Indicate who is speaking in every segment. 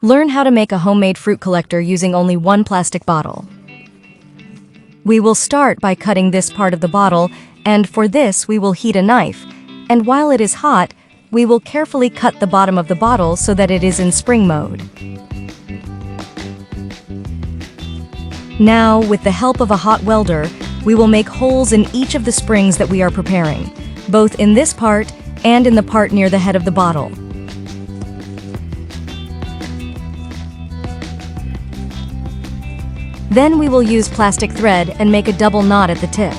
Speaker 1: Learn how to make a homemade fruit collector using only one plastic bottle. We will start by cutting this part of the bottle, and for this we will heat a knife, and while it is hot, we will carefully cut the bottom of the bottle so that it is in spring mode. Now, with the help of a hot welder, we will make holes in each of the springs that we are preparing, both in this part and in the part near the head of the bottle. Then we will use plastic thread and make a double knot at the tip.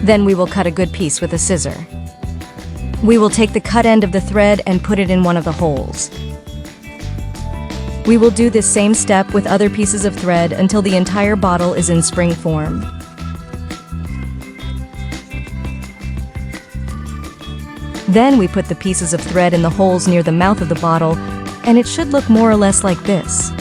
Speaker 1: Then we will cut a good piece with a scissor. We will take the cut end of the thread and put it in one of the holes. We will do this same step with other pieces of thread until the entire bottle is in spring form. Then we put the pieces of thread in the holes near the mouth of the bottle, and it should look more or less like this.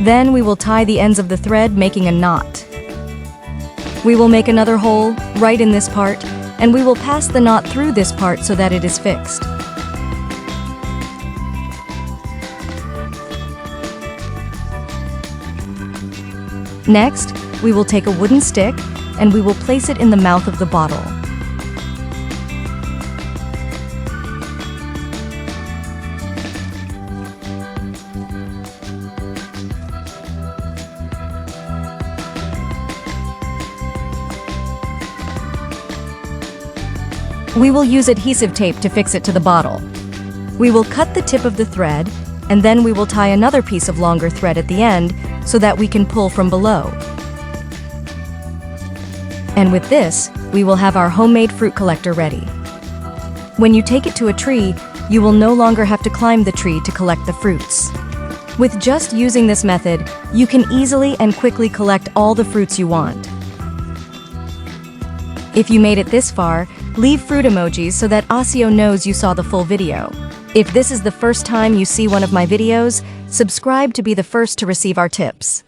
Speaker 1: Then we will tie the ends of the thread, making a knot. We will make another hole right in this part, and we will pass the knot through this part so that it is fixed. Next, we will take a wooden stick and we will place it in the mouth of the bottle. We will use adhesive tape to fix it to the bottle. We will cut the tip of the thread, and then we will tie another piece of longer thread at the end so that we can pull from below. And with this, we will have our homemade fruit collector ready. When you take it to a tree, you will no longer have to climb the tree to collect the fruits. With just using this method, you can easily and quickly collect all the fruits you want. If you made it this far, leave fruit emojis so that Asio knows you saw the full video. If this is the first time you see one of my videos, subscribe to be the first to receive our tips.